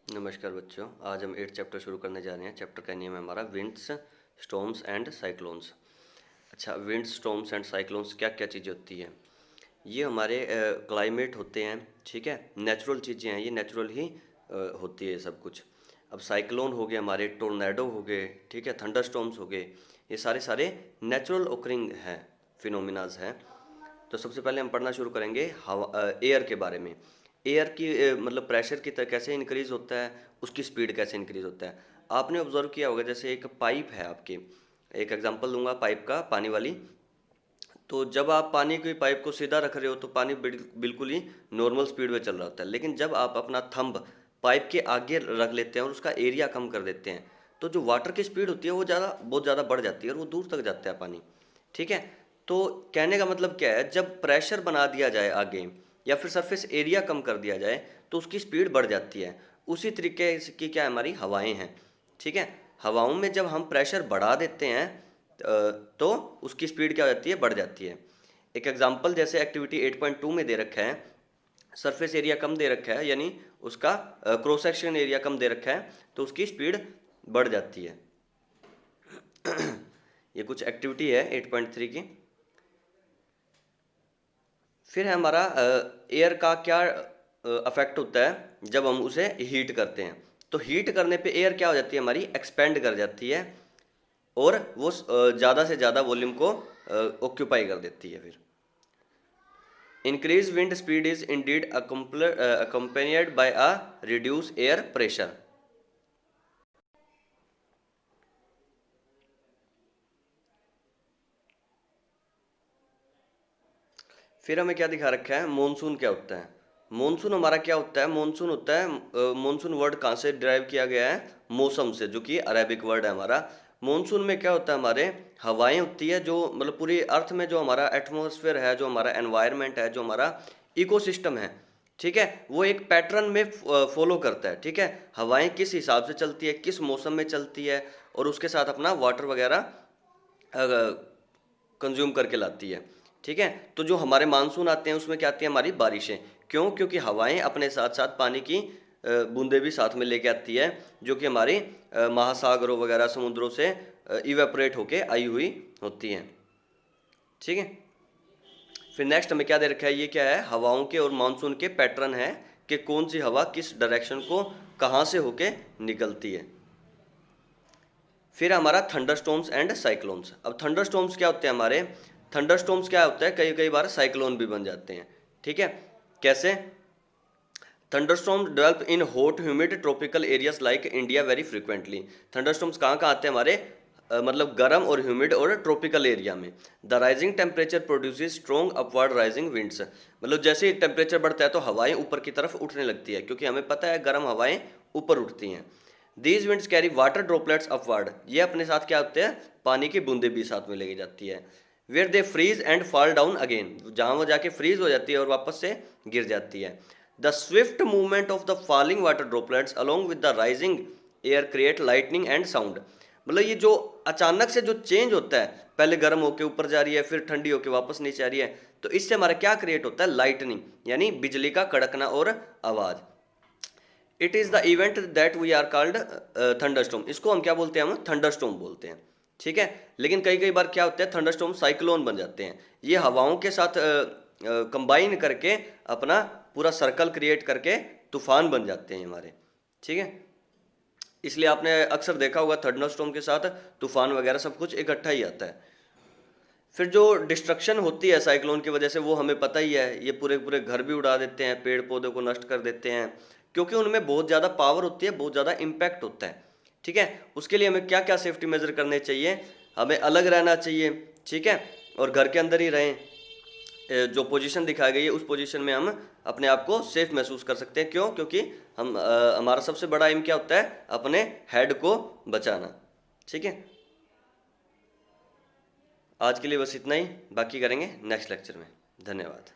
नमस्कार बच्चों, आज हम 8th चैप्टर शुरू करने जा रहे हैं। चैप्टर का नेम है हमारा विंड्स, स्टॉर्म्स एंड साइक्लोन्स। अच्छा, विंड्स, स्टॉर्म्स एंड साइक्लोन्स क्या क्या चीज़ें होती हैं? ये हमारे क्लाइमेट होते हैं, ठीक है, नेचुरल चीज़ें हैं, ये नेचुरल ही होती है सब कुछ। अब साइक्लोन हो गए, हमारे टोर्नेडो हो गए, ठीक है, थंडर स्टॉर्म्स हो गए, ये सारे सारे नेचुरल ओकरिंग हैं, फिनोमिनाज हैं। तो सबसे पहले हम पढ़ना शुरू करेंगे हवा, एयर के बारे में। एयर की मतलब प्रेशर की तरह कैसे इंक्रीज़ होता है, उसकी स्पीड कैसे इंक्रीज़ होता है। आपने ऑब्जर्व किया होगा, जैसे एक पाइप है आपके, एक एग्जांपल दूंगा पाइप का, पानी वाली। तो जब आप पानी की पाइप को सीधा रख रहे हो तो पानी बिल्कुल ही नॉर्मल स्पीड में चल रहा होता है, लेकिन जब आप अपना थंब पाइप के आगे रख लेते हैं और उसका एरिया कम कर देते हैं, तो जो वाटर की स्पीड होती है वो बहुत ज़्यादा बढ़ जाती है और वो दूर तक जाता है पानी, ठीक है। तो कहने का मतलब क्या है, जब प्रेशर बना दिया जाए आगे या फिर सरफेस एरिया कम कर दिया जाए तो उसकी स्पीड बढ़ जाती है। उसी तरीके की क्या हमारी हवाएं हैं, ठीक है। हवाओं में जब हम प्रेशर बढ़ा देते हैं तो उसकी स्पीड क्या हो जाती है, बढ़ जाती है। एक एग्जांपल जैसे एक्टिविटी 8.2 में दे रखा है, सरफेस एरिया कम दे रखा है, यानी उसका क्रॉस सेक्शन एरिया कम दे रखा है, तो उसकी स्पीड बढ़ जाती है। ये कुछ एक्टिविटी है 8.3 की। फिर है हमारा एयर का क्या अफेक्ट होता है जब हम उसे हीट करते हैं। तो हीट करने पे एयर क्या हो जाती है, हमारी एक्सपेंड कर जाती है और वो ज़्यादा से ज़्यादा वॉल्यूम को ऑक्यूपाई कर देती है। फिर increase wind speed is indeed accompanied by a reduce air pressure. फिर हमें क्या दिखा रखा है, मॉनसून क्या होता है। मॉनसून हमारा क्या होता है, मॉनसून होता है, मॉनसून वर्ड कहाँ से डिराइव किया गया है, मौसम से, जो कि अरेबिक वर्ड है हमारा। मॉनसून में क्या होता है, हमारे हवाएं होती है, जो मतलब पूरी अर्थ में जो हमारा एटमॉस्फेयर है, जो हमारा एनवायरनमेंट है, जो हमारा इकोसिस्टम है, ठीक है, वो एक पैटर्न में फॉलो करता है, ठीक है। हवाएं किस हिसाब से चलती है, किस मौसम में चलती है, और उसके साथ अपना वाटर वगैरह कंज्यूम करके लाती है, ठीक है। तो जो हमारे मानसून आते हैं उसमें क्या आती है, हमारी बारिशें। क्यों? क्योंकि हवाएं अपने साथ साथ पानी की बूंदें भी साथ में लेके आती है, जो कि हमारी महासागरों वगैरह समुद्रों से इवेपोरेट होके आई हुई होती हैं, ठीक है। फिर नेक्स्ट हमें क्या दे रखा है, ये क्या है, हवाओं के और मानसून के पैटर्न है कि कौन सी हवा किस डायरेक्शन को कहाँ से होके निकलती है। फिर हमारा थंडरस्टॉर्म्स एंड साइक्लोन्स। अब थंडरस्टॉर्म्स क्या होते हैं हमारे, थंडरस्टॉर्म्स क्या होता है, कई कई बार साइक्लोन भी बन जाते हैं, ठीक है। कैसे? Thunderstorms develop in hot humid tropical areas like India very frequently. Thunderstorms कहाँ कहाँ आते हैं हमारे, मतलब गर्म और ह्यूमिड और ट्रॉपिकल एरिया में। The rising temperature produces strong upward rising winds. मतलब जैसे ही टेम्परेचर बढ़ता है तो हवाएं ऊपर की तरफ उठने लगती है, क्योंकि हमें पता है गर्म हवाएं ऊपर उठती हैं। These winds carry water droplets upward. ये अपने साथ क्या होते हैं, पानी की बूंदें भी साथ में लेके जाती है। Where they freeze and fall down again, जहाँ वो जाके फ्रीज हो जाती है और वापस से गिर जाती है। The Swift movement of the falling water droplets along with the rising air create lightning and sound. मतलब ये जो अचानक से जो चेंज होता है, पहले गर्म होके ऊपर जा रही है, फिर ठंडी होके वापस नीचे आ रही है, तो इससे हमारा क्या क्रिएट होता है, लाइटनिंग, यानी बिजली का कड़कना और आवाज़। It is the event that we are called thunderstorm. इसको हम क्या बोलते हैं, हम थंडरस्टॉर्म बोलते हैं, ठीक है। लेकिन कई कई बार क्या होता है, थंडरस्टॉर्म साइक्लोन बन जाते हैं। ये हवाओं के साथ कंबाइन करके अपना पूरा सर्कल क्रिएट करके तूफान बन जाते हैं हमारे, ठीक है। इसलिए आपने अक्सर देखा होगा थंडरस्टॉर्म के साथ तूफान वगैरह सब कुछ इकट्ठा ही आता है। फिर जो डिस्ट्रक्शन होती है साइक्लोन की वजह से, वो हमें पता ही है, ये पूरे पूरे घर भी उड़ा देते हैं, पेड़ पौधों को नष्ट कर देते हैं, क्योंकि उनमें बहुत ज़्यादा पावर होती है, बहुत ज़्यादा इम्पैक्ट होता है, ठीक है। उसके लिए हमें क्या क्या सेफ्टी मेजर करने चाहिए, हमें अलग रहना चाहिए, ठीक है, और घर के अंदर ही रहें। जो पोजीशन दिखाई गई है उस पोजीशन में हम अपने आप को सेफ महसूस कर सकते हैं। क्यों? क्योंकि हम हमारा सबसे बड़ा एम क्या होता है, अपने हेड को बचाना, ठीक है। आज के लिए बस इतना ही, बाकी करेंगे नेक्स्ट लेक्चर में। धन्यवाद।